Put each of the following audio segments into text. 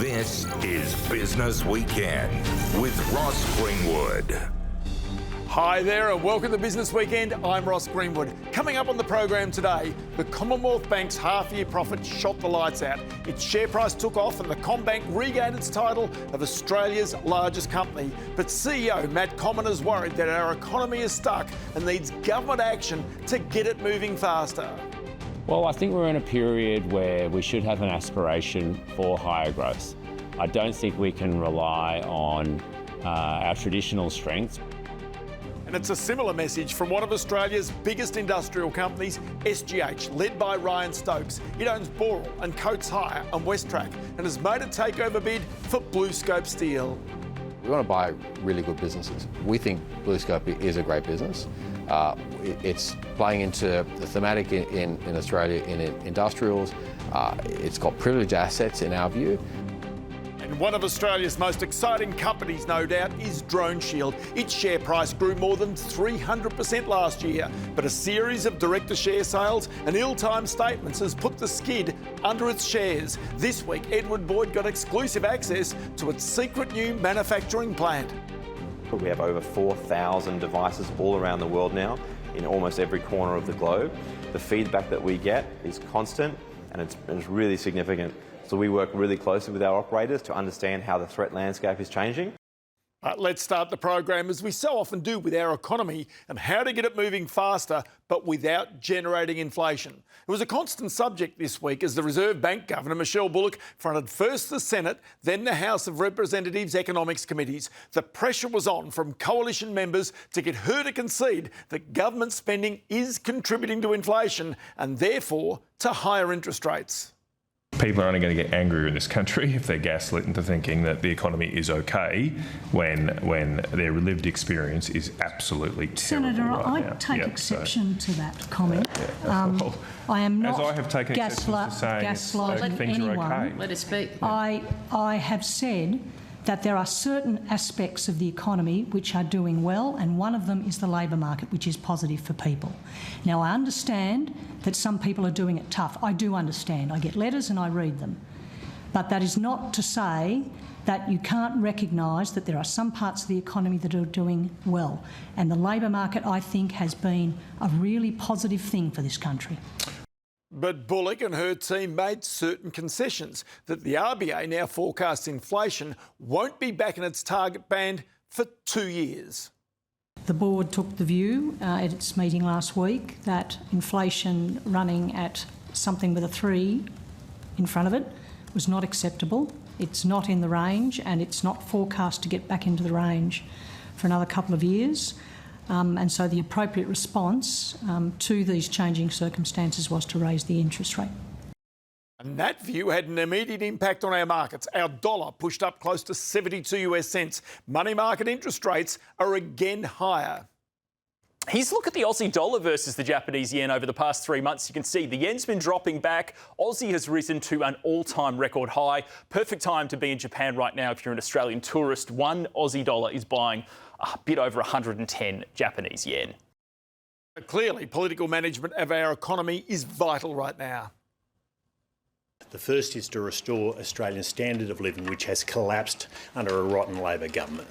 This is Business Weekend with Ross Greenwood. Hi there and welcome to Business Weekend. I'm Ross Greenwood. Coming up on the program today, the Commonwealth Bank's half-year profit shot the lights out. Its share price took off and the CommBank regained its title of Australia's largest company. But CEO Matt Canavan is worried that our economy is stuck and needs government action to get it moving faster. Well, I think we're in a period where we should have an aspiration for higher growth. I don't think we can rely on our traditional strengths. And it's a similar message from one of Australia's biggest industrial companies, SGH, led by Ryan Stokes. It owns Boral and Coates Hire and Westtrack and has made a takeover bid for BlueScope Steel. We want to buy really good businesses. We think BlueScope is a great business. It's playing into the thematic in Australia in industrials. It's got privileged assets in our view. And one of Australia's most exciting companies, no doubt, is DroneShield. Its share price grew more than 300% last year, but a series of director share sales and ill-timed statements has put the skid under its shares. This week, Edward Boyd got exclusive access to its secret new manufacturing plant. We have over 4,000 devices all around the world now, in almost every corner of the globe. The feedback that we get is constant and it's really significant. So we work really closely with our operators to understand how the threat landscape is changing. Let's start the program, as we so often do with our economy, and how to get it moving faster but without generating inflation. It was a constant subject this week as the Reserve Bank Governor Michelle Bullock fronted first the Senate, then the House of Representatives Economics Committees. The pressure was on from coalition members to get her to concede that government spending is contributing to inflation and therefore to higher interest rates. People are only going to get angrier in this country if they're gaslit into thinking that the economy is okay when their lived experience is absolutely terrible. Senator, right now. I take exception to that comment. I am not as I have taken exception to saying gaslighting things anyone. are okay. Let us speak. I have said that there are certain aspects of the economy which are doing well, and one of them is the labour market, which is positive for people. Now, I understand that some people are doing it tough. I do understand. I get letters and I read them. But that is not to say that you can't recognise that there are some parts of the economy that are doing well. And the labour market, I think, has been a really positive thing for this country. But Bullock and her team made certain concessions that the RBA now forecasts inflation won't be back in its target band for 2 years. The board took the view at its meeting last week that inflation running at something with a 3 in front of it was not acceptable. It's not in the range and it's not forecast to get back into the range for another couple of years. And so the appropriate response to these changing circumstances was to raise the interest rate. And that view had an immediate impact on our markets. Our dollar pushed up close to 72 US cents. Money market interest rates are again higher. Here's a look at the Aussie dollar versus the Japanese yen over the past 3 months. You can see the yen's been dropping back. Aussie has risen to an all-time record high. Perfect time to be in Japan right now if you're an Australian tourist. One Aussie dollar is buying a bit over 110 Japanese yen. Clearly, political management of our economy is vital right now. The first is to restore Australia's standard of living, which has collapsed under a rotten Labor government.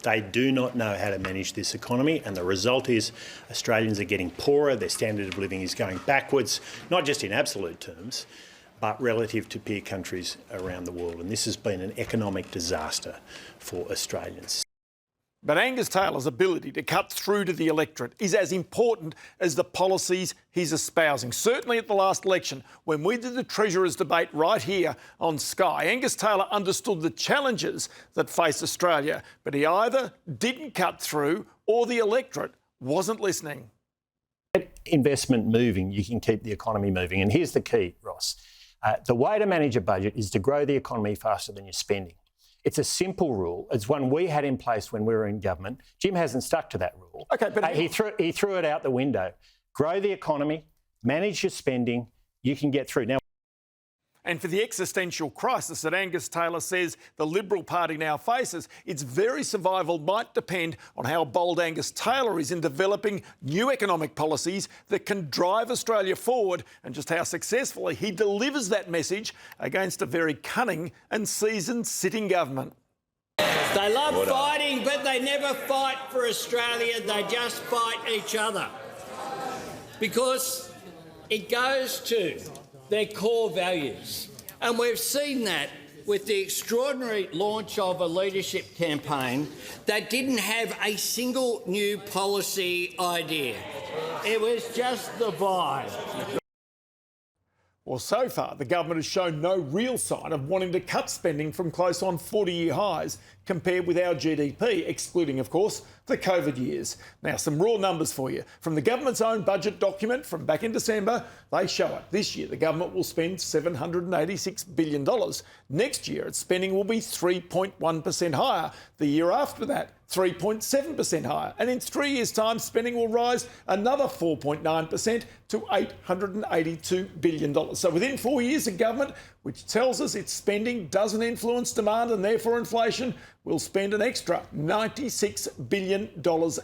They do not know how to manage this economy, and the result is Australians are getting poorer, their standard of living is going backwards, not just in absolute terms, but relative to peer countries around the world. And this has been an economic disaster for Australians. But Angus Taylor's ability to cut through to the electorate is as important as the policies he's espousing. Certainly at the last election, when we did the Treasurer's debate right here on Sky, Angus Taylor understood the challenges that face Australia, but he either didn't cut through or the electorate wasn't listening. Get investment moving, you can keep the economy moving. And here's the key, Ross. The way to manage a budget is to grow the economy faster than you're spending. It's a simple rule. It's one we had in place when we were in government. Jim hasn't stuck to that rule. Okay, but he threw it out the window. Grow the economy, manage your spending, you can get through. Now, And for the existential crisis that Angus Taylor says the Liberal Party now faces, its very survival might depend on how bold Angus Taylor is in developing new economic policies that can drive Australia forward, and just how successfully he delivers that message against a very cunning and seasoned sitting government. They love fighting, but they never fight for Australia. They just fight each other. Because it goes to their core values. And we've seen that with the extraordinary launch of a leadership campaign that didn't have a single new policy idea. It was just the vibe. Well, so far, the government has shown no real sign of wanting to cut spending from close on 40-year highs compared with our GDP, excluding, of course, the COVID years. Now, some raw numbers for you. From the government's own budget document from back in December, they show it. This year, the government will spend $786 billion. Next year, its spending will be 3.1% higher. The year after that, 3.7% higher. And in 3 years' time, spending will rise another 4.9% to $882 billion. So within 4 years, the government, which tells us its spending doesn't influence demand and therefore inflation, will spend an extra $96 billion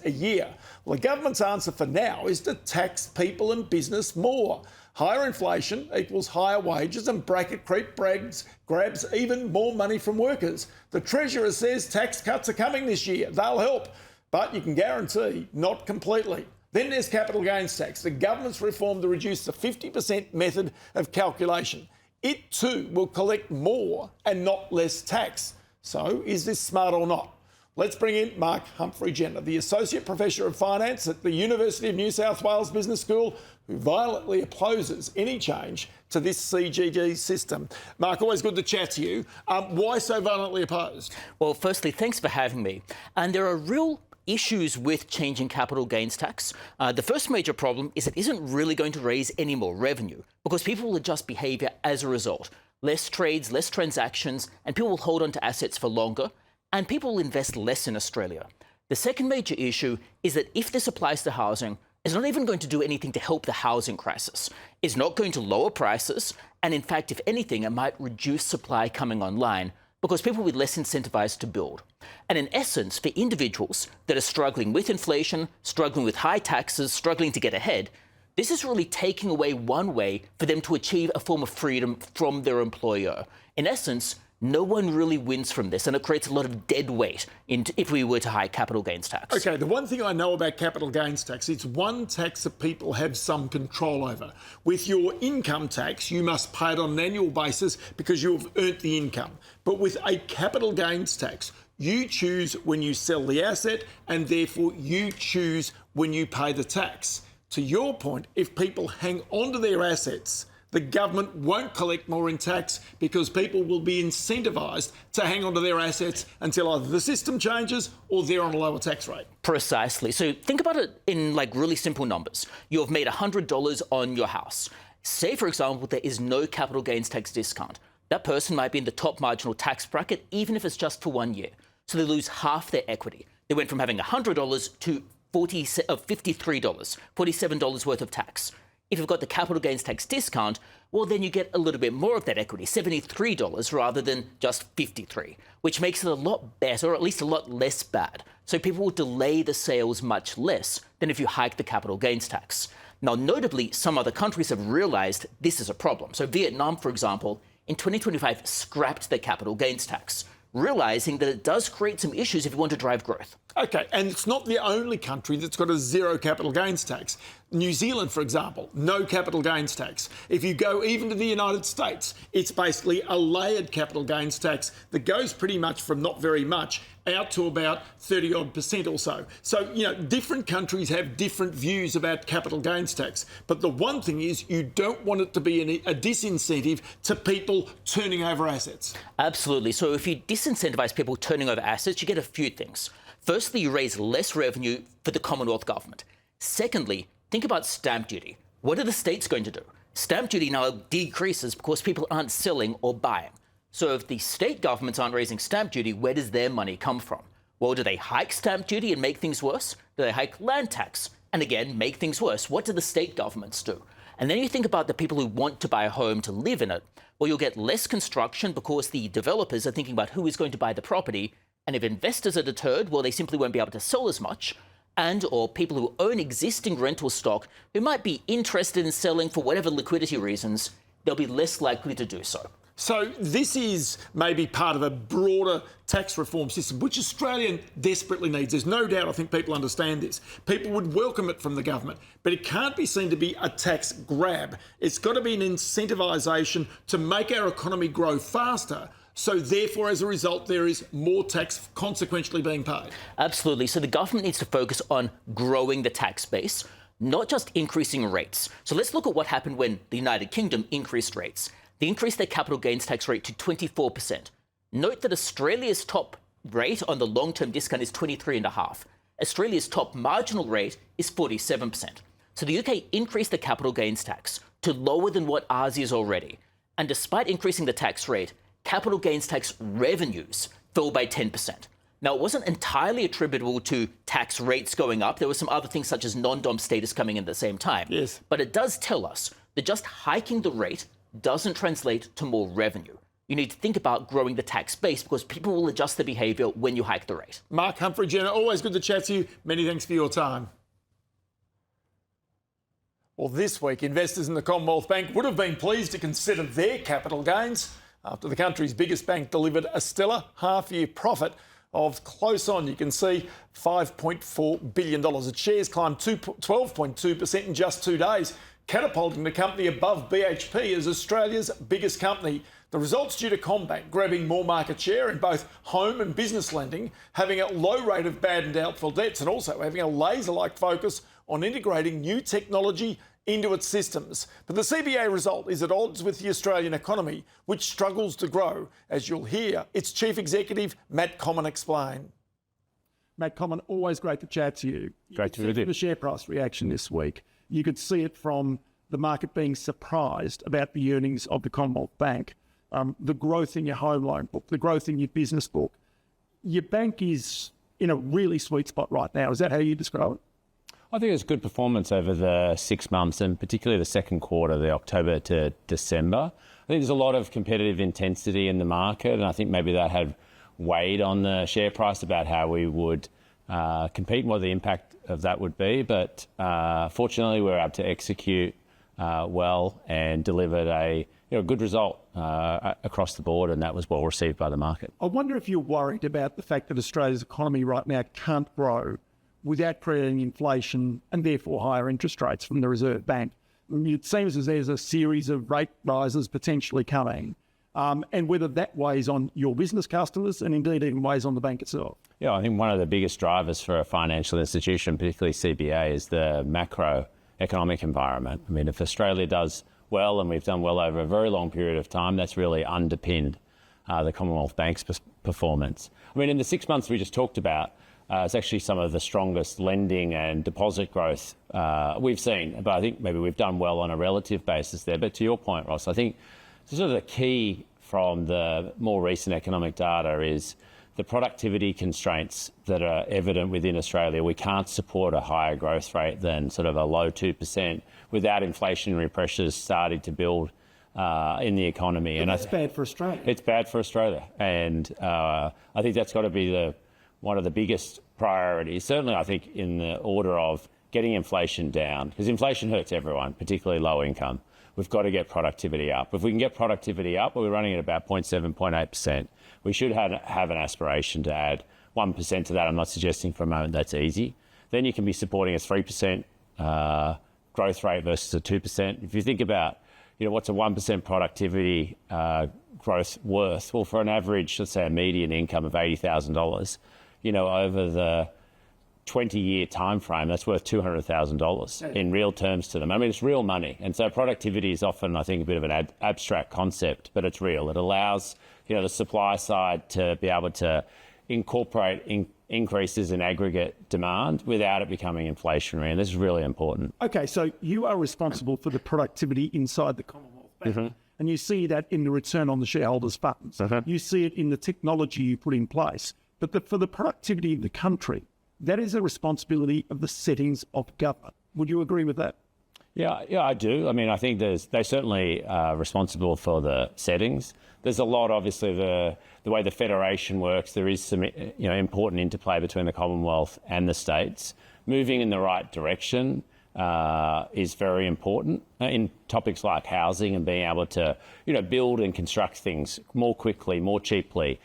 a year. Well, the government's answer for now is to tax people and business more. Higher inflation equals higher wages, and bracket creep grabs even more money from workers. The Treasurer says tax cuts are coming this year. They'll help, but you can guarantee not completely. Then there's capital gains tax. The government's reform to reduce the 50% method of calculation. It too will collect more and not less tax. So is this smart or not? Let's bring in Mark Humphrey-Jenner, the Associate Professor of Finance at the University of New South Wales Business School, who violently opposes any change to this CGT system. Mark, always good to chat to you. Why so violently opposed? Well, firstly, thanks for having me. And there are real issues with changing capital gains tax. The first major problem is it isn't really going to raise any more revenue because people will adjust behaviour as a result. Less trades, less transactions, and people will hold on to assets for longer, and people will invest less in Australia. The second major issue is that if this applies to housing, it's not even going to do anything to help the housing crisis. It's not going to lower prices, and in fact, if anything, it might reduce supply coming online because people will be less incentivised to build. And in essence, for individuals that are struggling with inflation, struggling with high taxes, struggling to get ahead, this is really taking away one way for them to achieve a form of freedom from their employer. In essence, no one really wins from this, and it creates a lot of dead weight if we were to hike capital gains tax. OK, the one thing I know about capital gains tax, it's one tax that people have some control over. With your income tax, you must pay it on an annual basis because you have earned the income. But with a capital gains tax, you choose when you sell the asset, and therefore you choose when you pay the tax. To your point, if people hang on to their assets, the government won't collect more in tax because people will be incentivised to hang on to their assets until either the system changes or they're on a lower tax rate. Precisely. So think about it in really simple numbers. You've made $100 on your house. Say, for example, there is no capital gains tax discount. That person might be in the top marginal tax bracket, even if it's just for 1 year. So they lose half their equity. They went from having $100 to $53, $47 worth of tax. If you've got the capital gains tax discount, well, then you get a little bit more of that equity, $73 rather than just $53, which makes it a lot better, or at least a lot less bad. So people will delay the sales much less than if you hike the capital gains tax. Now, notably, some other countries have realised this is a problem. So Vietnam, for example, in 2025 scrapped their capital gains tax, realising that it does create some issues if you want to drive growth. OK, and it's not the only country that's got a zero capital gains tax. New Zealand, for example, no capital gains tax. If you go even to the United States, it's basically a layered capital gains tax that goes pretty much from not very much out to about 30-odd% or so. So, different countries have different views about capital gains tax. But the one thing is you don't want it to be a disincentive to people turning over assets. Absolutely. So if you disincentivise people turning over assets, you get a few things. Firstly, you raise less revenue for the Commonwealth government. Secondly, think about stamp duty. What are the states going to do? Stamp duty now decreases because people aren't selling or buying. So if the state governments aren't raising stamp duty, where does their money come from? Well, do they hike stamp duty and make things worse? Do they hike land tax and again make things worse? What do the state governments do? And then you think about the people who want to buy a home to live in it. Well, you'll get less construction because the developers are thinking about who is going to buy the property. And if investors are deterred, well, they simply won't be able to sell as much. And or people who own existing rental stock who might be interested in selling for whatever liquidity reasons, they'll be less likely to do so. So this is maybe part of a broader tax reform system, which Australia desperately needs. There's no doubt, I think people understand this. People would welcome it from the government, but it can't be seen to be a tax grab. It's got to be an incentivisation to make our economy grow faster. So therefore, as a result, there is more tax consequentially being paid. Absolutely. So the government needs to focus on growing the tax base, not just increasing rates. So let's look at what happened when the United Kingdom increased rates. They increased their capital gains tax rate to 24%. Note that Australia's top rate on the long-term discount is 23.5%. Australia's top marginal rate is 47%. So the UK increased the capital gains tax to lower than what ours is already. And despite increasing the tax rate, capital gains tax revenues fell by 10%. Now, it wasn't entirely attributable to tax rates going up. There were some other things such as non-dom status coming in at the same time. Yes. But it does tell us that just hiking the rate doesn't translate to more revenue. You need to think about growing the tax base because people will adjust their behaviour when you hike the rate. Mark Humphrey-Jenner, always good to chat to you. Many thanks for your time. Well, this week, investors in the Commonwealth Bank would have been pleased to consider their capital gains after the country's biggest bank delivered a stellar half-year profit of close on, you can see, $5.4 billion. Its shares climbed 12.2% in just 2 days, catapulting the company above BHP as Australia's biggest company. The results due to CommBank grabbing more market share in both home and business lending, having a low rate of bad and doubtful debts, and also having a laser-like focus on integrating new technology into its systems. But the CBA result is at odds with the Australian economy, which struggles to grow, as you'll hear its Chief Executive, Matt Canavan, explain. Matt Canavan, always great to chat to you. Great to be with you. The share price reaction this week, you could see it from the market being surprised about the earnings of the Commonwealth Bank, the growth in your home loan book, the growth in your business book. Your bank is in a really sweet spot right now. Is that how you describe it? I think it's good performance over the 6 months and particularly the second quarter, the October to December. I think there's a lot of competitive intensity in the market, and I think maybe that had weighed on the share price about how we would compete and what the impact of that would be. But fortunately, we were able to execute well and delivered a good result across the board, and that was well received by the market. I wonder if you're worried about the fact that Australia's economy right now can't grow without creating inflation and therefore higher interest rates from the Reserve Bank. It seems as there's a series of rate rises potentially coming, and whether that weighs on your business customers and indeed even weighs on the bank itself. Yeah, I think one of the biggest drivers for a financial institution, particularly CBA, is the macroeconomic environment. I mean, if Australia does well, and we've done well over a very long period of time, that's really underpinned the Commonwealth Bank's performance. I mean, in the 6 months we just talked about, it's actually some of the strongest lending and deposit growth we've seen. But I think maybe we've done well on a relative basis there. But to your point, Ross, I think sort of the key from the more recent economic data is the productivity constraints that are evident within Australia. We can't support a higher growth rate than sort of a low 2% without inflationary pressures starting to build in the economy. And that's bad for Australia. It's bad for Australia. And I think that's got to be one of the biggest priorities, certainly I think in the order of getting inflation down, because inflation hurts everyone, particularly low income. We've got to get productivity up. If we can get productivity up, we're running at about 0.7%, 0.8%. We should have an aspiration to add 1% to that. I'm not suggesting for a moment that's easy. Then you can be supporting a 3% growth rate versus a 2%. If you think about, what's a 1% productivity growth worth? Well, for an average, let's say a median income of $80,000, over the 20-year time frame, that's worth $200,000 in real terms to them. I mean, it's real money. And so productivity is often, I think, a bit of an abstract concept, but it's real. It allows, the supply side to be able to incorporate increases in aggregate demand without it becoming inflationary. And this is really important. Okay, so you are responsible for the productivity inside the Commonwealth Bank. Mm-hmm. And you see that in the return on the shareholders' funds. Mm-hmm. You see it in the technology you put in place. But for the productivity of the country, that is a responsibility of the settings of government. Would you agree with that? Yeah, I do. I mean, I think they're certainly responsible for the settings. There's a lot, obviously, the way the federation works. There is some, important interplay between the Commonwealth and the states. Moving in the right direction is very important in topics like housing and being able to, build and construct things more quickly, more cheaply,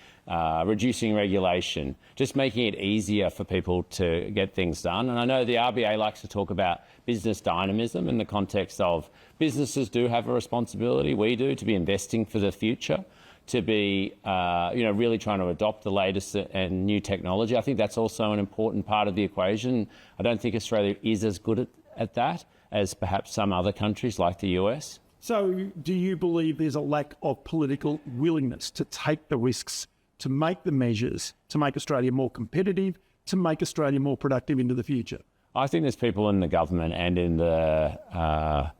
reducing regulation, just making it easier for people to get things done. And I know the RBA likes to talk about business dynamism in the context of businesses do have a responsibility, we do, to be investing for the future, to be, really trying to adopt the latest and new technology. I think that's also an important part of the equation. I don't think Australia is as good at that as perhaps some other countries like the US. So do you believe there's a lack of political willingness to take the risks, to make the measures, to make Australia more competitive, to make Australia more productive into the future? I think there's people in the government and in the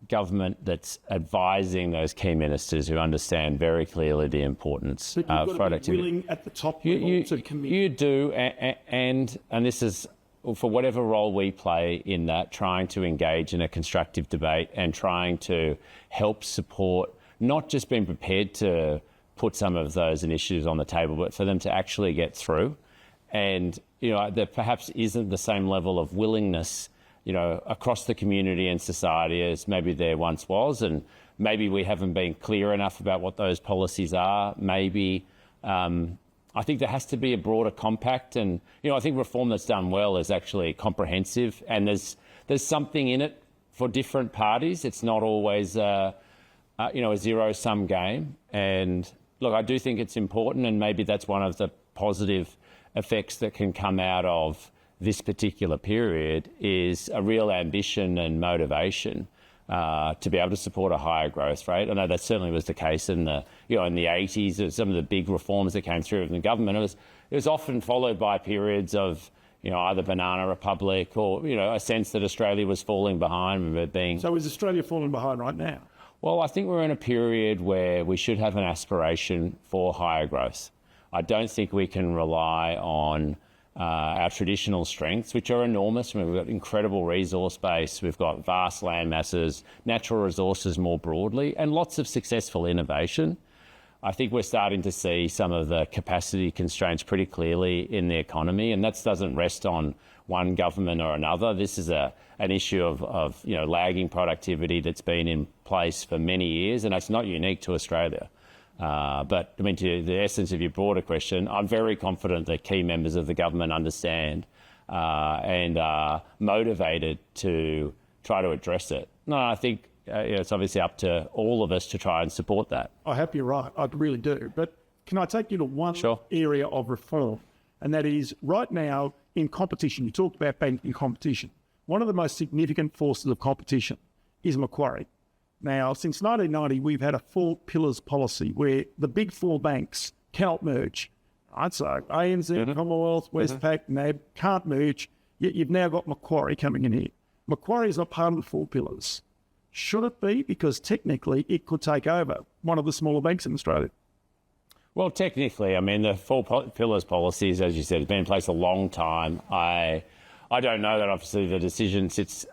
government that's advising those key ministers who understand very clearly the importance of productivity. Be willing at the top level to commit. You do, and this is for whatever role we play in that, trying to engage in a constructive debate and trying to help support, not just being prepared to put some of those initiatives on the table, but for them to actually get through. And, there perhaps isn't the same level of willingness, across the community and society as maybe there once was. And maybe we haven't been clear enough about what those policies are. Maybe I think there has to be a broader compact. And, I think reform that's done well is actually comprehensive. And there's something in it for different parties. It's not always, a zero-sum game. And, look, I do think it's important, and maybe that's one of the positive effects that can come out of this particular period is a real ambition and motivation to be able to support a higher growth rate. I know that certainly was the case in the, in the 80s, some of the big reforms that came through in the government. It was often followed by periods of, either banana republic or, a sense that Australia was falling behind. So is Australia falling behind right now? Well, I think we're in a period where we should have an aspiration for higher growth. I don't think we can rely on our traditional strengths, which are enormous. We've got incredible resource base, we've got vast land masses, natural resources more broadly, and lots of successful innovation. I think we're starting to see some of the capacity constraints pretty clearly in the economy, and that doesn't rest on one government or another. This is an issue of lagging productivity that's been in place for many years, and it's not unique to Australia. But, to the essence of your broader question, I'm very confident that key members of the government understand and are motivated to try to address it. No, I think it's obviously up to all of us to try and support that. I hope you're right. I really do. But can I take you to one area of reform? And that is right now in competition. You talked about banking competition. One of the most significant forces of competition is Macquarie. Now, since 1990, we've had a 4 pillars policy where the big 4 banks cannot merge. I'd say ANZ, Commonwealth, Westpac, NAB can't merge, yet you've now got Macquarie coming in here. Macquarie is not part of the 4 pillars. Should it be? Because technically it could take over one of the smaller banks in Australia. Well, technically, the 4 pillars policies, as you said, has been in place a long time. I don't know that obviously the decision sits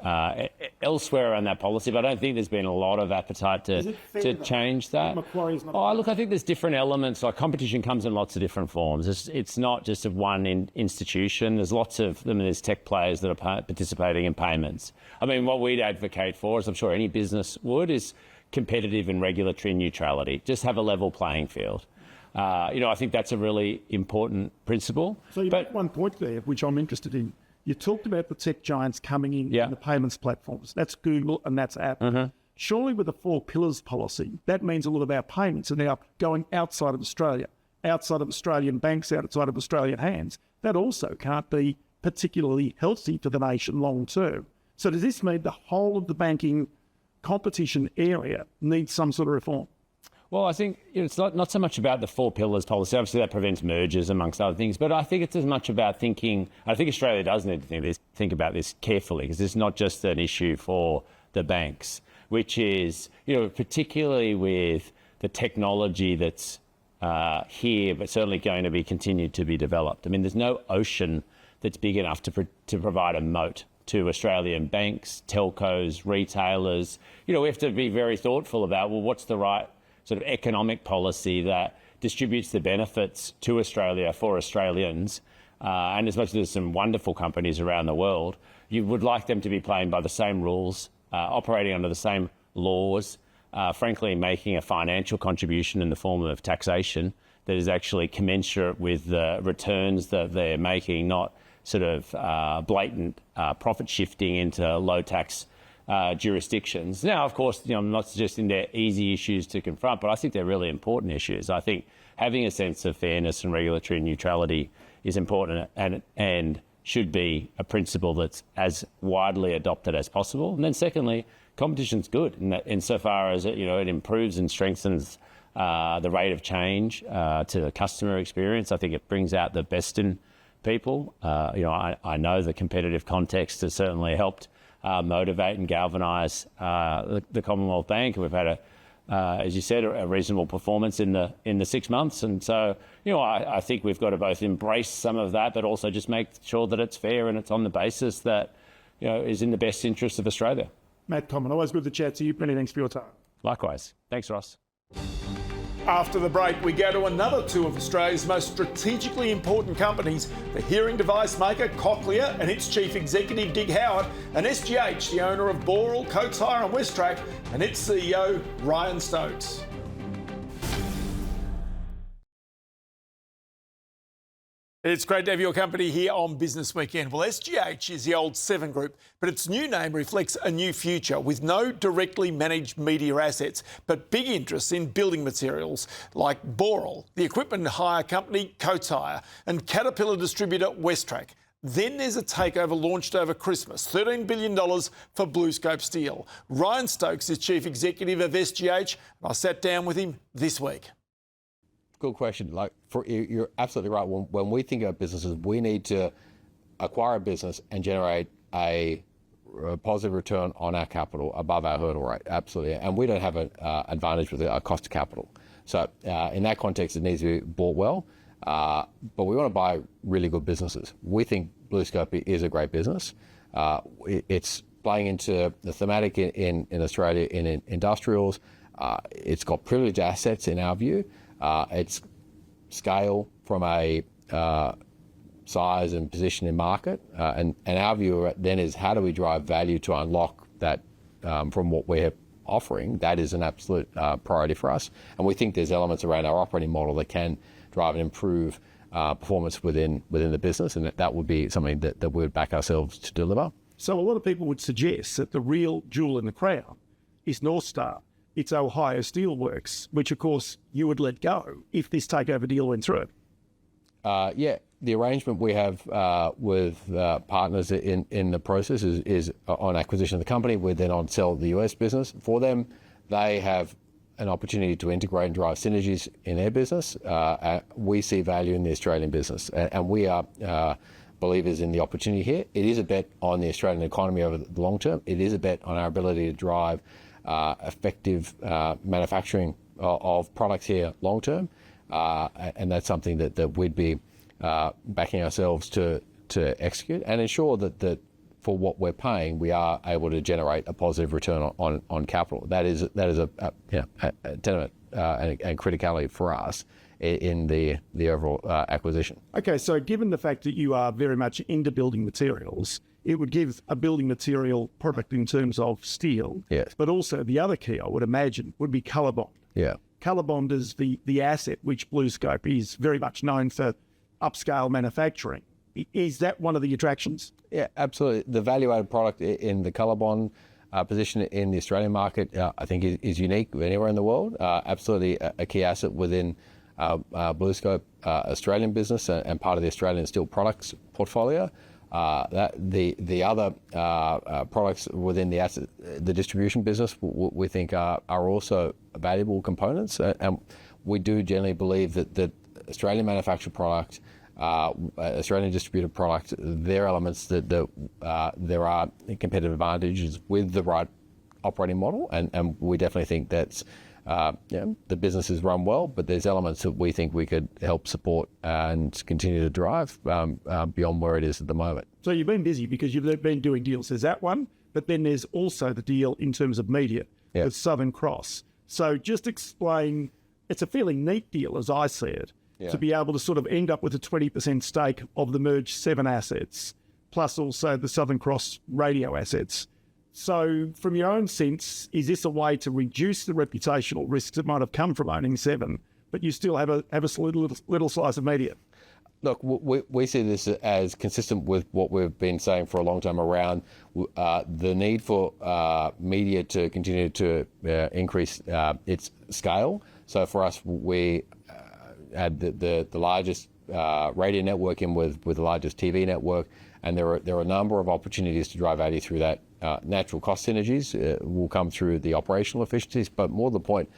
elsewhere on that policy, but I don't think there's been a lot of appetite to change that. Look, I think there's different elements. Like competition comes in lots of different forms. It's not just of one institution. There's lots of them. There's tech players that are participating in payments. What we'd advocate for, as I'm sure any business would, is competitive and regulatory neutrality. Just have a level playing field. I think that's a really important principle. So you make one point there, which I'm interested in. You talked about the tech giants coming in and the payments platforms. That's Google and that's Apple. Surely with the 4 pillars policy, that means a lot of our payments are now going outside of Australia, outside of Australian banks, outside of Australian hands. That also can't be particularly healthy for the nation long term. So does this mean the whole of the banking competition area needs some sort of reform? Well, I think it's not so much about the 4 pillars policy. Obviously, that prevents mergers, amongst other things. But I think it's as much about thinking. I think Australia does need to think about this carefully, because it's not just an issue for the banks, which is, particularly with the technology that's here, but certainly going to be continued to be developed. There's no ocean that's big enough to provide a moat to Australian banks, telcos, retailers. We have to be very thoughtful about, well, what's the right sort of economic policy that distributes the benefits to Australia for Australians. And as much as there's some wonderful companies around the world, you would like them to be playing by the same rules, operating under the same laws, frankly, making a financial contribution in the form of taxation that is actually commensurate with the returns that they're making, not sort of blatant profit shifting into low tax jurisdictions. Now, of course, I'm not suggesting they're easy issues to confront, but I think they're really important issues. I think having a sense of fairness and regulatory neutrality is important and should be a principle that's as widely adopted as possible. And then secondly, competition's good insofar as it improves and strengthens the rate of change to the customer experience. I think it brings out the best in people. I know the competitive context has certainly helped motivate and galvanise the Commonwealth Bank. We've had as you said, a reasonable performance in the 6 months, and so I think we've got to both embrace some of that, but also just make sure that it's fair and it's on the basis that is in the best interest of Australia. Matt Canavan, always good to chat to you. Many thanks for your time. Likewise. Thanks, Ross. After the break, we go to another two of Australia's most strategically important companies, the hearing device maker Cochlear and its chief executive Dig Howard, and SGH, the owner of Boral, Coates Hire and Westrac, and its CEO Ryan Stokes. It's great to have your company here on Business Weekend. Well, SGH is the old Seven Group, but its new name reflects a new future with no directly managed media assets, but big interests in building materials like Boral, the equipment hire company Coates Hire, and Caterpillar distributor Westrac. Then there's a takeover launched over Christmas, $13 billion for BlueScope Steel. Ryan Stokes is chief executive of SGH, and I sat down with him this week. Good question. You're absolutely right. When we think about businesses, we need to acquire a business and generate a positive return on our capital above our hurdle rate. Absolutely. And we don't have an advantage with our cost of capital. So in that context, it needs to be bought well. But we want to buy really good businesses. We think BlueScope is a great business. It's playing into the thematic in Australia in industrials. It's got privileged assets in our view. Its scale from a size and position in market, and our view then is how do we drive value to unlock that from what we're offering. That is an absolute priority for us, and we think there's elements around our operating model that can drive and improve performance within the business, and that would be something that we would back ourselves to deliver. So a lot of people would suggest that the real jewel in the crown is North Star. It's Ohio Steelworks, which of course you would let go if this takeover deal went through. Yeah, the arrangement we have with partners in the process is on acquisition of the company. We then on sell the US business. For them, they have an opportunity to integrate and drive synergies in their business. We see value in the Australian business, and we are believers in the opportunity here. It is a bet on the Australian economy over the long term. It is a bet on our ability to drive effective manufacturing of products here long term, and that's something that we'd be backing ourselves to execute and ensure that for what we're paying, we are able to generate a positive return on capital. That is a tenet and criticality for us in the overall acquisition. Okay, so given the fact that you are very much into building materials, it would give a building material product in terms of steel. Yes. But also the other key, I would imagine, would be ColourBond. Yeah. ColourBond is the asset which BlueScope is very much known for upscale manufacturing. Is that one of the attractions? Yeah, absolutely. The value-added product in the ColourBond position in the Australian market, I think is unique anywhere in the world. Absolutely a key asset within BlueScope Australian business and part of the Australian steel products portfolio. The other products within the distribution business we think are also valuable components, and we do generally believe that Australian manufactured product, Australian distributed product, there are elements that there are competitive advantages with the right operating model, and we definitely think that's the business is run well, but there's elements that we think we could help support and continue to drive beyond where it is at the moment. So you've been busy because you've been doing deals. There's that one, but then there's also the deal in terms of media with Southern Cross. So just explain, it's a fairly neat deal as I see it, to be able to sort of end up with a 20% stake of the merged 7 assets, plus also the Southern Cross radio assets. So from your own sense, is this a way to reduce the reputational risks that might have come from owning 7, but you still have a little slice of media? Look, we see this as consistent with what we've been saying for a long time around the need for media to continue to increase its scale. So for us, we had the largest radio network in with the largest TV network, and there are a number of opportunities to drive value through that. Natural cost synergies will come through the operational efficiencies, but more to the point,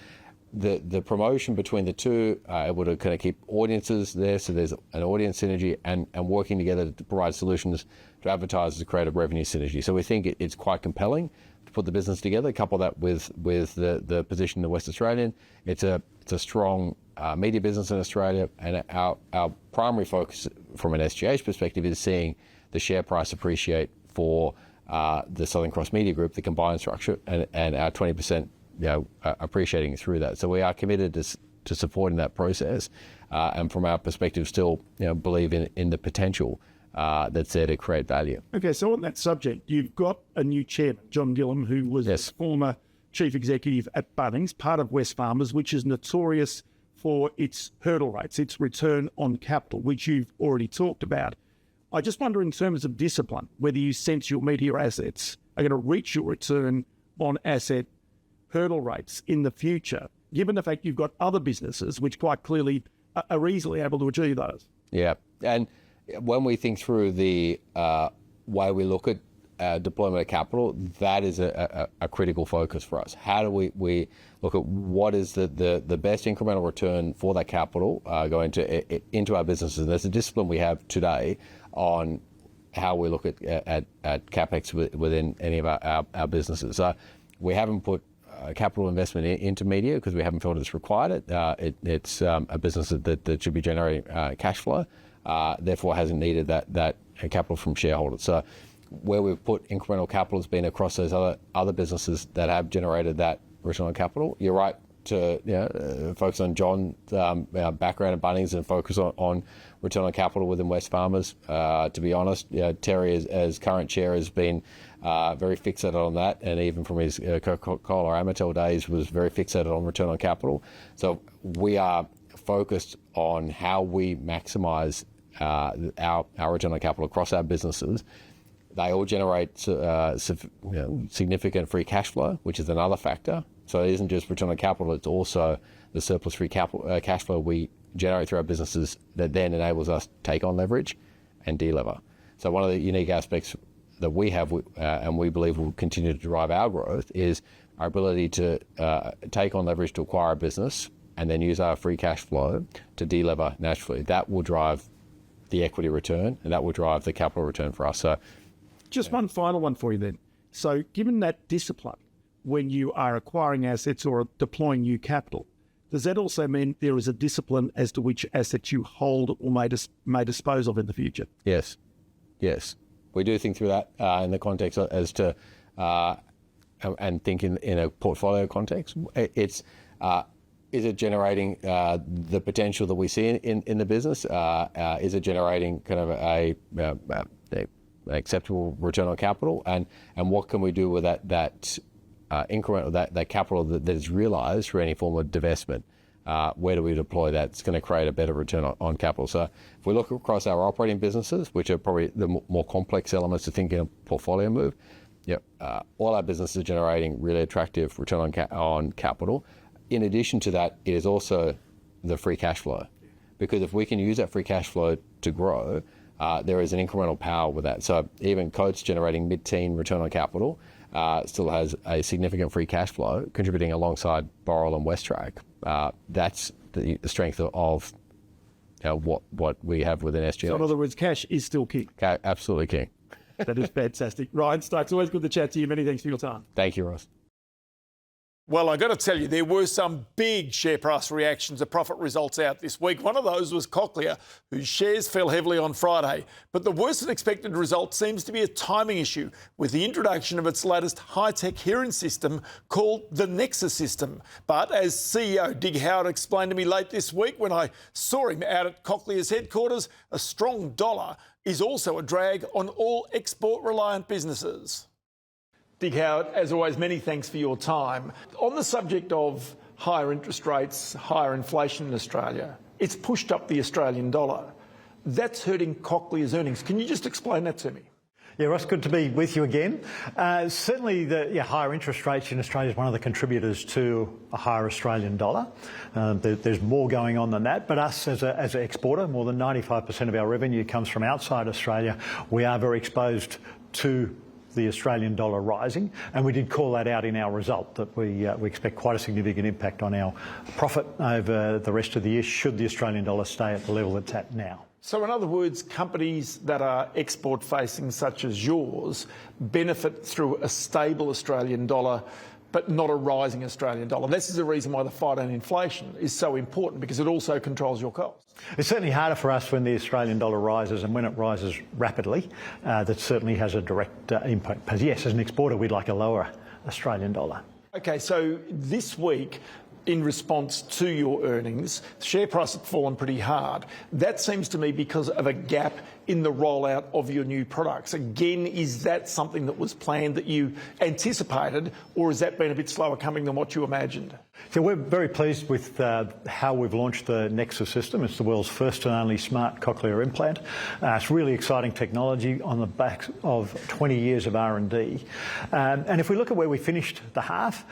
the promotion between the two are able to kind of keep audiences there, so there's an audience synergy, and working together to provide solutions to advertisers to create a revenue synergy. So we think it's quite compelling to put the business together, couple that with the position in the West Australian. It's a strong media business in Australia, and our primary focus from an SGH perspective is seeing the share price appreciate for the Southern Cross Media Group, the combined structure, and our 20% appreciating through that. So we are committed to supporting that process, and from our perspective still believe in the potential that's there to create value. Okay, so on that subject, you've got a new chairman, John Gillam, who was the former chief executive at Bunnings, part of Wesfarmers, which is notorious for its hurdle rates, its return on capital, which you've already talked about. I just wonder, in terms of discipline, whether you sense your media assets are going to reach your return on asset hurdle rates in the future, given the fact you've got other businesses which quite clearly are easily able to achieve those. Yeah, and when we think through the way we look at deployment of capital, that is a critical focus for us. How do we look at what is the best incremental return for that capital going into our businesses? And there's a discipline we have today on how we look at capex within any of our businesses. So we haven't put capital investment into media because we haven't felt it's required. It's a business that should be generating cash flow, therefore hasn't needed that capital from shareholders. So where we've put incremental capital has been across those other businesses that have generated that return on capital. You're right to focus on John's background at Bunnings and focus on return on capital within Wesfarmers. To be honest, Terry, as current chair, has been very fixated on that, and even from his Coca-Cola Amatil days was very fixated on return on capital. So we are focused on how we maximise our return on capital across our businesses. They all generate significant free cash flow, which is another factor. So it isn't just return on capital, it's also the surplus free cash flow we generate through our businesses that then enables us to take on leverage and delever. So one of the unique aspects that we have, and we believe will continue to drive our growth, is our ability to take on leverage to acquire a business and then use our free cash flow to delever naturally. That will drive the equity return, and that will drive the capital return for us. So, just one final one for you then. So given that discipline, when you are acquiring assets or deploying new capital, does that also mean there is a discipline as to which assets you hold or may dispose of in the future? Yes. We do think through that in the context as to, and think in a portfolio context. It's is it generating the potential that we see in the business? Is it generating kind of an acceptable return on capital? And what can we do with that increment, that capital that is realised through any form of divestment? Where do we deploy that? It's going to create a better return on capital. So if we look across our operating businesses, which are probably the more complex elements to thinking of portfolio move, all our businesses are generating really attractive return on capital. In addition to that, it is also the free cash flow. Because if we can use that free cash flow to grow, there is an incremental power with that. So even Coates generating mid-teen return on capital still has a significant free cash flow contributing alongside Boral and WestTrac. That's the strength of what we have within SGH. So in other words, cash is still king. Absolutely king. That is fantastic. Ryan Stokes, always good to chat to you. Many thanks for your time. Thank you, Ross. Well, I got to tell you, there were some big share price reactions to profit results out this week. One of those was Cochlear, whose shares fell heavily on Friday. But the worse than expected result seems to be a timing issue with the introduction of its latest high-tech hearing system called the Nexus system. But as CEO Dig Howard explained to me late this week when I saw him out at Cochlear's headquarters, a strong dollar is also a drag on all export-reliant businesses. Dig Howard, as always, many thanks for your time. On the subject of higher interest rates, higher inflation in Australia, it's pushed up the Australian dollar. That's hurting Cochlear's earnings. Can you just explain that to me? Yeah, Ross, good to be with you again. Certainly the higher interest rates in Australia is one of the contributors to a higher Australian dollar. There's more going on than that, but us as an exporter, more than 95% of our revenue comes from outside Australia. We are very exposed to the Australian dollar rising, and we did call that out in our result, that we expect quite a significant impact on our profit over the rest of the year should the Australian dollar stay at the level it's at now. So in other words, companies that are export facing, such as yours, benefit through a stable Australian dollar but not a rising Australian dollar. This is the reason why the fight on inflation is so important, because it also controls your costs. It's certainly harder for us when the Australian dollar rises, and when it rises rapidly, that certainly has a direct impact. Because yes, as an exporter, we'd like a lower Australian dollar. Okay, so this week, in response to your earnings, the share price has fallen pretty hard. That seems to me because of a gap in the rollout of your new products. Again, is that something that was planned, that you anticipated, or has that been a bit slower coming than what you imagined? So we're very pleased with how we've launched the Nexus system. It's the world's first and only smart cochlear implant. It's really exciting technology on the back of 20 years of R&D. And if we look at where we finished the half,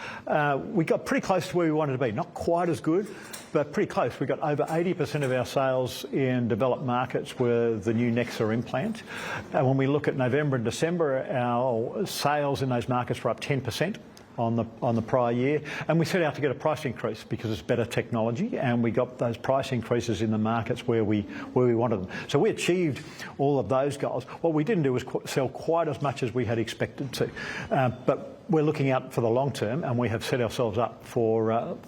we got pretty close to where we wanted to be. Not quite as good, but pretty close. We got over 80% of our sales in developed markets were the new Nexus implant. And when we look at November and December, our sales in those markets were up 10%. On the prior year, and we set out to get a price increase because it's better technology, and we got those price increases in the markets where we wanted them. So we achieved all of those goals. What we didn't do was sell quite as much as we had expected to, but we're looking out for the long term, and we have set ourselves up for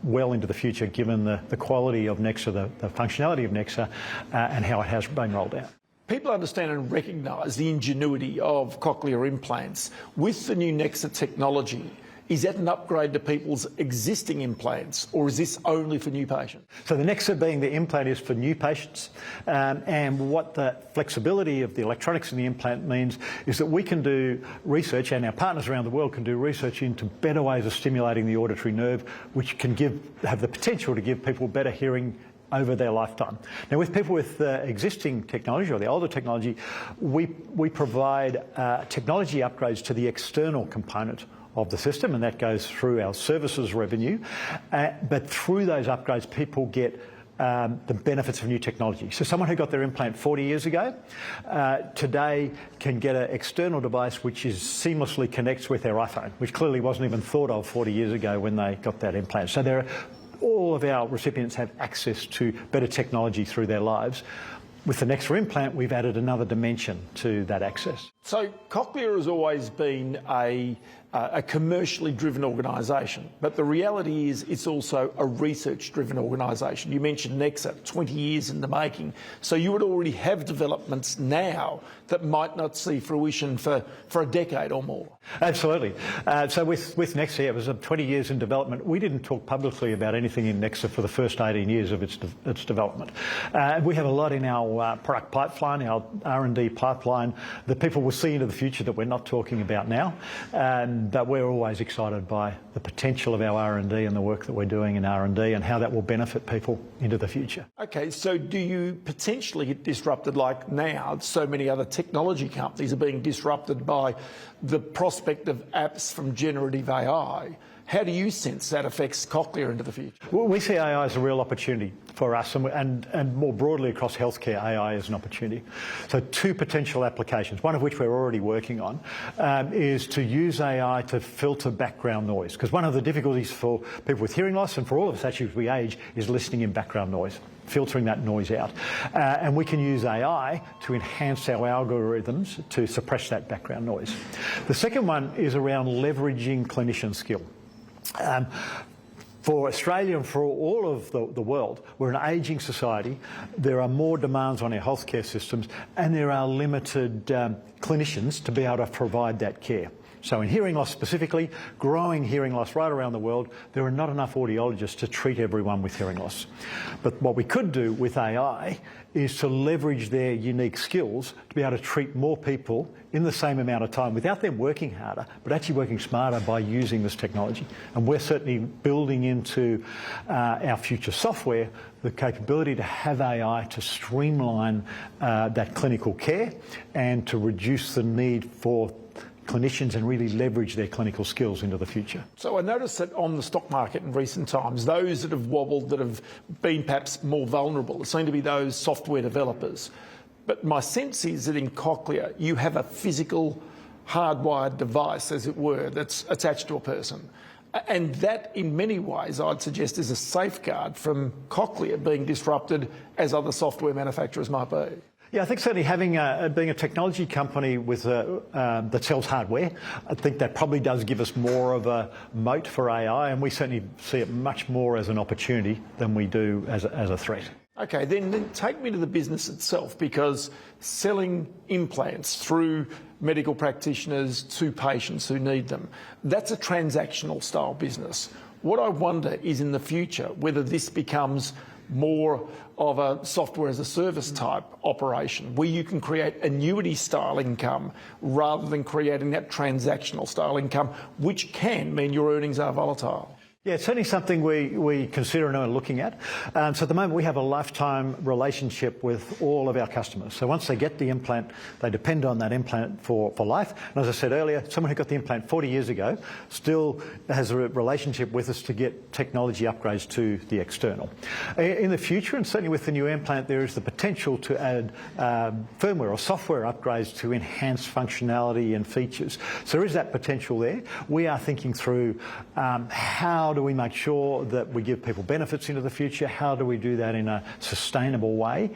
well into the future, given the quality of Nexa, the functionality of Nexa, and how it has been rolled out. People understand and recognise the ingenuity of cochlear implants. With the new Nexa technology, is that an upgrade to people's existing implants, or is this only for new patients? So the Nexa being the implant is for new patients, and what the flexibility of the electronics in the implant means is that we can do research, and our partners around the world can do research into better ways of stimulating the auditory nerve, which can have the potential to give people better hearing over their lifetime. Now, with people with existing technology or the older technology, we provide technology upgrades to the external component of the system, and that goes through our services revenue. But through those upgrades, people get the benefits of new technology. So someone who got their implant 40 years ago, today can get an external device which seamlessly connects with their iPhone, which clearly wasn't even thought of 40 years ago when they got that implant. So all of our recipients have access to better technology through their lives. With the Nexa implant, we've added another dimension to that access. So Cochlear has always been a commercially driven organisation, but the reality is it's also a research-driven organisation. You mentioned Nexa, 20 years in the making, so you would already have developments now that might not see fruition for a decade or more. Absolutely. So with Nexa, it was 20 years in development. We didn't talk publicly about anything in Nexa for the first 18 years of its development. We have a lot in our product pipeline, our R&D pipeline, that people will see into the future that we're not talking about now. But we're always excited by the potential of our R&D and the work that we're doing in R&D and how that will benefit people into the future. Okay, so do you potentially get disrupted like now? So many other technology companies are being disrupted by the prospect of apps from generative AI. How do you sense that affects Cochlear into the future? Well, we see AI as a real opportunity for us, and more broadly across healthcare, AI is an opportunity. So two potential applications, one of which we're already working on, is to use AI to filter background noise. Because one of the difficulties for people with hearing loss, and for all of us actually as we age, is listening in background noise, filtering that noise out. And we can use AI to enhance our algorithms to suppress that background noise. The second one is around leveraging clinician skill. For Australia and for all of the world, we're an ageing society. There are more demands on our healthcare systems, and there are limited clinicians to be able to provide that care. So in hearing loss specifically, growing hearing loss right around the world, there are not enough audiologists to treat everyone with hearing loss. But what we could do with AI is to leverage their unique skills to be able to treat more people in the same amount of time without them working harder, but actually working smarter by using this technology. And we're certainly building into our future software the capability to have AI to streamline that clinical care and to reduce the need for clinicians and really leverage their clinical skills into the future. So I noticed that on the stock market in recent times, those that have wobbled, that have been perhaps more vulnerable, seem to be those software developers. But my sense is that in Cochlear, you have a physical hardwired device, as it were, that's attached to a person. And that, in many ways, I'd suggest is a safeguard from Cochlear being disrupted as other software manufacturers might be. Yeah, I think certainly having being a technology company with that sells hardware, I think that probably does give us more of a moat for AI, and we certainly see it much more as an opportunity than we do as a threat. Okay, then take me to the business itself, because selling implants through medical practitioners to patients who need them, that's a transactional style business. What I wonder is in the future whether this becomes more of a software as a service type operation where you can create annuity style income rather than creating that transactional style income, which can mean your earnings are volatile. Yeah, it's certainly something we consider and are looking at. So at the moment we have a lifetime relationship with all of our customers. So once they get the implant, they depend on that implant for life. And as I said earlier, someone who got the implant 40 years ago still has a relationship with us to get technology upgrades to the external. In the future, and certainly with the new implant, there is the potential to add firmware or software upgrades to enhance functionality and features. So there is that potential there. We are thinking through how do we make sure that we give people benefits into the future? How do we do that in a sustainable way?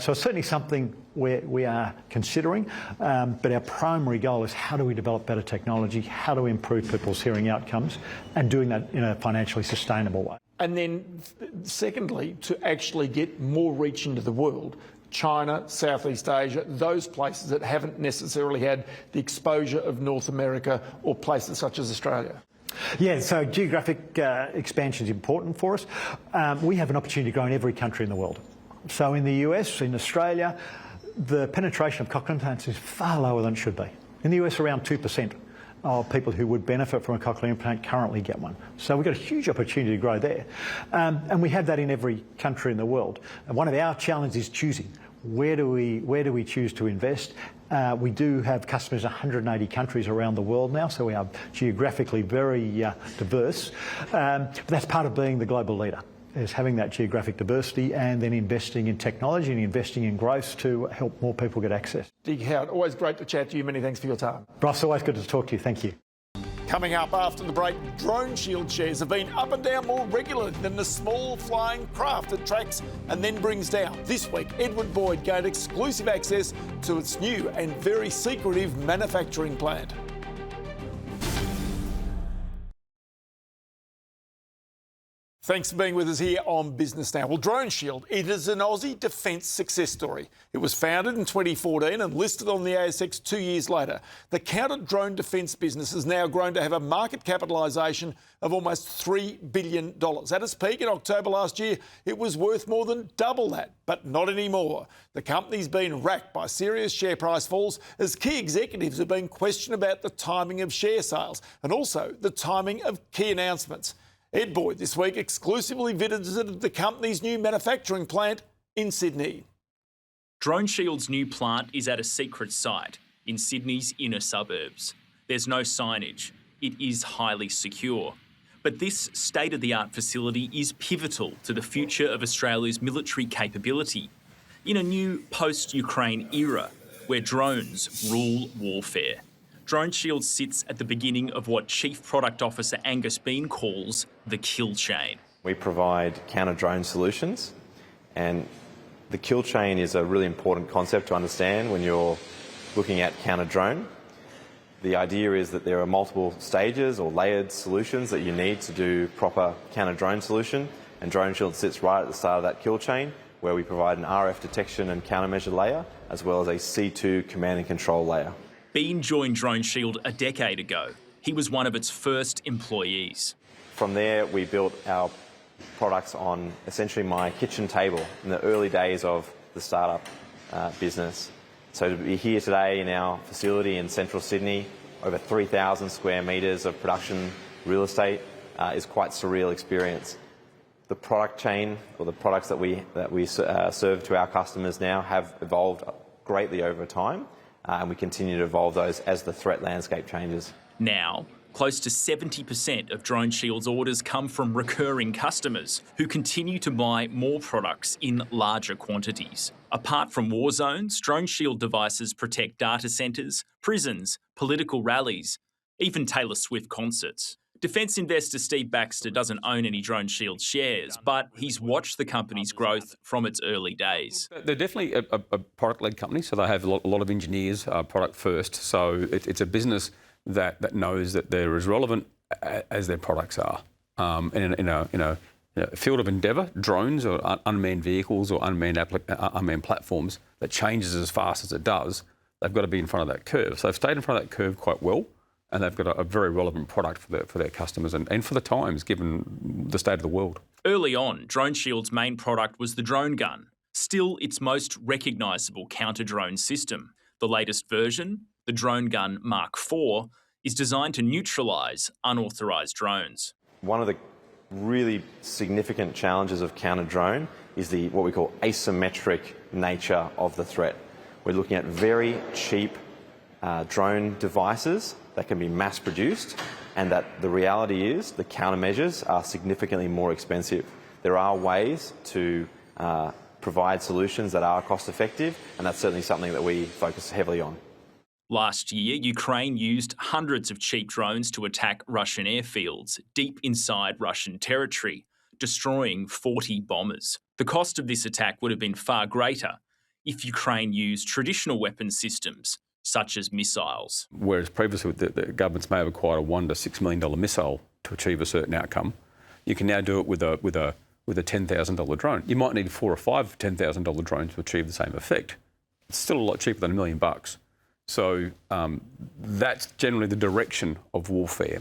So it's certainly something we are considering, but our primary goal is how do we develop better technology? How do we improve people's hearing outcomes, and doing that in a financially sustainable way? And then secondly, to actually get more reach into the world. China, Southeast Asia, those places that haven't necessarily had the exposure of North America or places such as Australia. Yeah, so geographic expansion is important for us. We have an opportunity to grow in every country in the world. So in the US, in Australia, the penetration of cochlear implants is far lower than it should be. In the US, around 2% of people who would benefit from a cochlear implant currently get one. So we've got a huge opportunity to grow there. And we have that in every country in the world. And one of our challenges is choosing. Where do we choose to invest? We do have customers in 180 countries around the world now, so we are geographically very diverse. But that's part of being the global leader, is having that geographic diversity and then investing in technology and investing in growth to help more people get access. Dig Howard, always great to chat to you. Many thanks for your time. Ross, always good to talk to you. Thank you. Coming up after the break, Drone Shield shares have been up and down more regularly than the small flying craft that tracks and then brings down. This week, Edward Boyd gained exclusive access to its new and very secretive manufacturing plant. Thanks for being with us here on Business Now. Well, Drone Shield, it is an Aussie defence success story. It was founded in 2014 and listed on the ASX 2 years later. The counter-drone defence business has now grown to have a market capitalisation of almost $3 billion. At its peak in October last year, it was worth more than double that, but not anymore. The company's been racked by serious share price falls as key executives have been questioned about the timing of share sales and also the timing of key announcements. Ed Boyd this week exclusively visited the company's new manufacturing plant in Sydney. Drone Shield's new plant is at a secret site in Sydney's inner suburbs. There's no signage. It is highly secure. But this state-of-the-art facility is pivotal to the future of Australia's military capability in a new post-Ukraine era where drones rule warfare. Drone Shield sits at the beginning of what Chief Product Officer Angus Bean calls the kill chain. We provide counter-drone solutions, and the kill chain is a really important concept to understand when you're looking at counter-drone. The idea is that there are multiple stages or layered solutions that you need to do proper counter-drone solution, and Drone Shield sits right at the start of that kill chain, where we provide an RF detection and countermeasure layer, as well as a C2 command and control layer. Bean joined Drone Shield a decade ago. He was one of its first employees. From there, we built our products on essentially my kitchen table in the early days of the startup business. So to be here today in our facility in central Sydney, over 3,000 square metres of production real estate is quite a surreal experience. The product chain, or the products that we serve to our customers now, have evolved greatly over time, and we continue to evolve those as the threat landscape changes. Now, close to 70% of Drone Shield's orders come from recurring customers who continue to buy more products in larger quantities. Apart from war zones, Drone Shield devices protect data centres, prisons, political rallies, even Taylor Swift concerts. Defence investor Steve Baxter doesn't own any Drone Shield shares, but he's watched the company's growth from its early days. They're definitely a product-led company, so they have a lot of engineers, product first. So it's a business that knows that they're as relevant as their products are. In a field of endeavour, drones or unmanned vehicles or unmanned platforms that changes as fast as it does, they've got to be in front of that curve. So they've stayed in front of that curve quite well, and they've got a very relevant product for their customers and for the times, given the state of the world. Early on, Drone Shield's main product was the drone gun, still its most recognisable counter-drone system. The latest version, the Drone Gun Mark IV, is designed to neutralise unauthorised drones. One of the really significant challenges of counter-drone is what we call asymmetric nature of the threat. We're looking at very cheap drone devices that can be mass-produced, and that the reality is the countermeasures are significantly more expensive. There are ways to provide solutions that are cost-effective, and that's certainly something that we focus heavily on. Last year, Ukraine used hundreds of cheap drones to attack Russian airfields deep inside Russian territory, destroying 40 bombers. The cost of this attack would have been far greater if Ukraine used traditional weapon systems, such as missiles. Whereas previously the governments may have acquired a $1 to $6 million missile to achieve a certain outcome, you can now do it with a $10,000 drone. You might need 4 or 5 $10,000 drones to achieve the same effect. It's still a lot cheaper than $1 million. So that's generally the direction of warfare.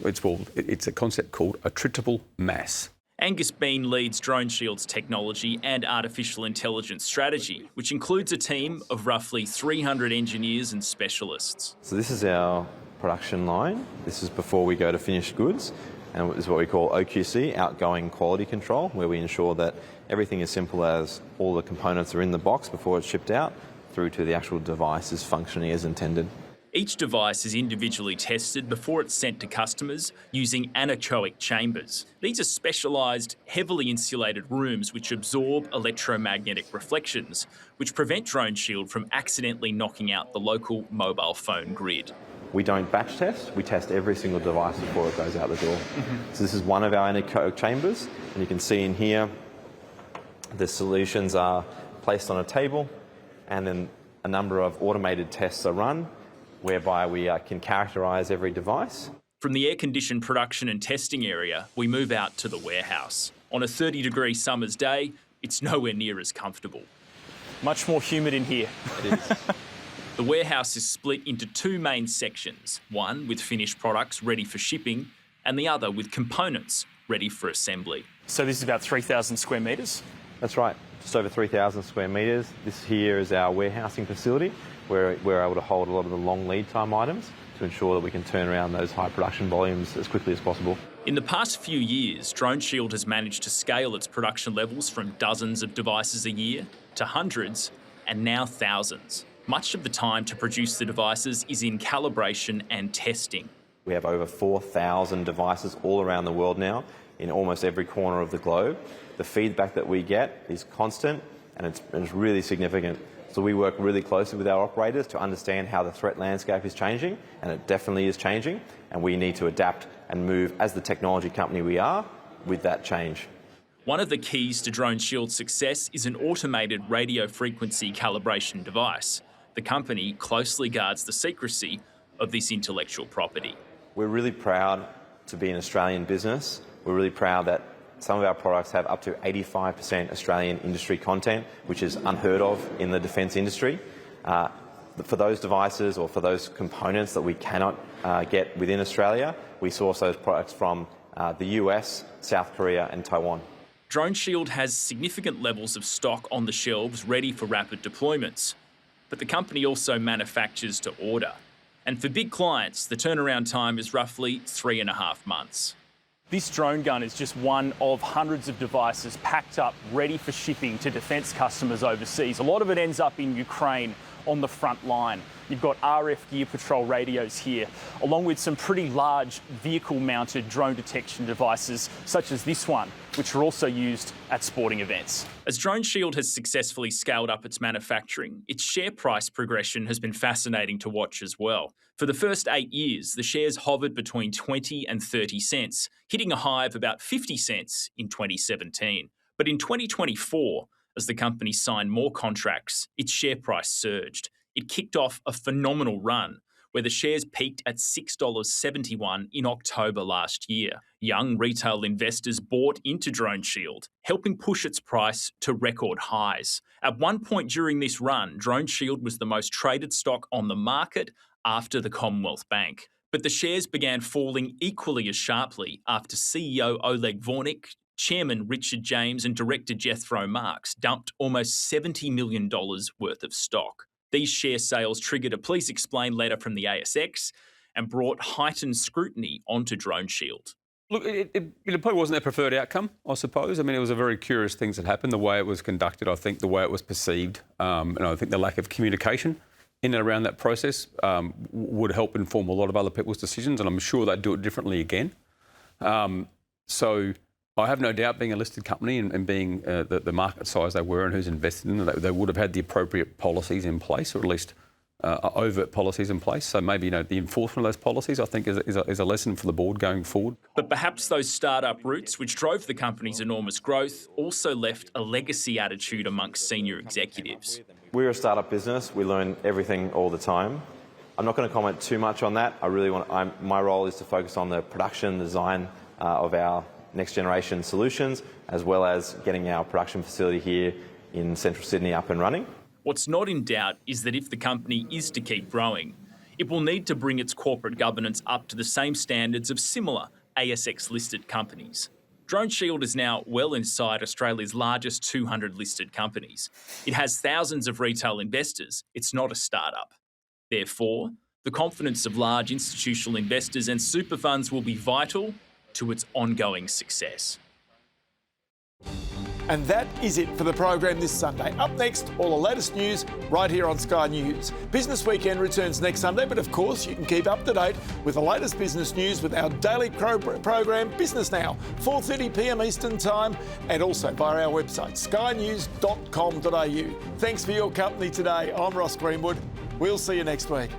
It's a concept called attritable mass. Angus Bean leads Drone Shield's technology and artificial intelligence strategy, which includes a team of roughly 300 engineers and specialists. So this is our production line. This is before we go to finished goods, and this is what we call OQC, outgoing quality control, where we ensure that everything as simple as all the components are in the box before it's shipped out, through to the actual device is functioning as intended. Each device is individually tested before it's sent to customers using anechoic chambers. These are specialised, heavily insulated rooms which absorb electromagnetic reflections, which prevent Drone Shield from accidentally knocking out the local mobile phone grid. We don't batch test, we test every single device before it goes out the door. So this is one of our anechoic chambers, and you can see in here the solutions are placed on a table, and then a number of automated tests are run, whereby we can characterise every device. From the air-conditioned production and testing area, we move out to the warehouse. On a 30-degree summer's day, it's nowhere near as comfortable. Much more humid in here. It is. The warehouse is split into 2 main sections, one with finished products ready for shipping, and the other with components ready for assembly. So this is about 3,000 square metres? That's right, just over 3,000 square metres. This here is our warehousing facility, where we're able to hold a lot of the long lead time items to ensure that we can turn around those high production volumes as quickly as possible. In the past few years, Drone Shield has managed to scale its production levels from dozens of devices a year to hundreds and now thousands. Much of the time to produce the devices is in calibration and testing. We have over 4,000 devices all around the world now, in almost every corner of the globe. The feedback that we get is constant, and it's really significant. So we work really closely with our operators to understand how the threat landscape is changing, and it definitely is changing, and we need to adapt and move as the technology company we are with that change. One of the keys to Drone Shield's success is an automated radio frequency calibration device. The company closely guards the secrecy of this intellectual property. We're really proud to be an Australian business. We're really proud that some of our products have up to 85% Australian industry content, which is unheard of in the defence industry. For those devices or for those components that we cannot get within Australia, we source those products from the US, South Korea and Taiwan. Drone Shield has significant levels of stock on the shelves ready for rapid deployments. But the company also manufactures to order. And for big clients, the turnaround time is roughly 3.5 months. This drone gun is just one of hundreds of devices packed up, ready for shipping to defence customers overseas. A lot of it ends up in Ukraine on the front line. You've got RF gear patrol radios here, along with some pretty large vehicle-mounted drone detection devices, such as this one, which are also used at sporting events. As Drone Shield has successfully scaled up its manufacturing, its share price progression has been fascinating to watch as well. For the first 8 years, the shares hovered between 20 and 30 cents, hitting a high of about 50 cents in 2017. But in 2024, as the company signed more contracts, its share price surged. It kicked off a phenomenal run, where the shares peaked at $6.71 in October last year. Young retail investors bought into Drone Shield, helping push its price to record highs. At one point during this run, Drone Shield was the most traded stock on the market after the Commonwealth Bank. But the shares began falling equally as sharply after CEO Oleg Vornik, Chairman Richard James and Director Jethro Marks dumped almost $70 million worth of stock. These share sales triggered a please explain letter from the ASX and brought heightened scrutiny onto Drone Shield. Look, it probably wasn't their preferred outcome, I suppose. I mean, it was a very curious thing that happened, the way it was conducted, I think, the way it was perceived, and I think the lack of communication in and around that process would help inform a lot of other people's decisions, and I'm sure they'd do it differently again. So I have no doubt, being a listed company and being the market size they were and who's invested in it, they would have had the appropriate policies in place, or at least overt policies in place. So maybe the enforcement of those policies, I think, is a lesson for the board going forward. But perhaps those start-up roots, which drove the company's enormous growth, also left a legacy attitude amongst senior executives. We're a startup business. We learn everything all the time. I'm not going to comment too much on that. My role is to focus on the production, design of our next generation solutions, as well as getting our production facility here in central Sydney up and running. What's not in doubt is that if the company is to keep growing, it will need to bring its corporate governance up to the same standards of similar ASX-listed companies. Drone Shield is now well inside Australia's largest 200 listed companies. It has thousands of retail investors. It's not a startup. Therefore, the confidence of large institutional investors and super funds will be vital to its ongoing success. And that is it for the program this Sunday. Up next, all the latest news right here on Sky News. Business Weekend returns next Sunday, but of course you can keep up to date with the latest business news with our daily program, Business Now, 4:30 p.m. Eastern Time, and also via our website, skynews.com.au. Thanks for your company today. I'm Ross Greenwood. We'll see you next week.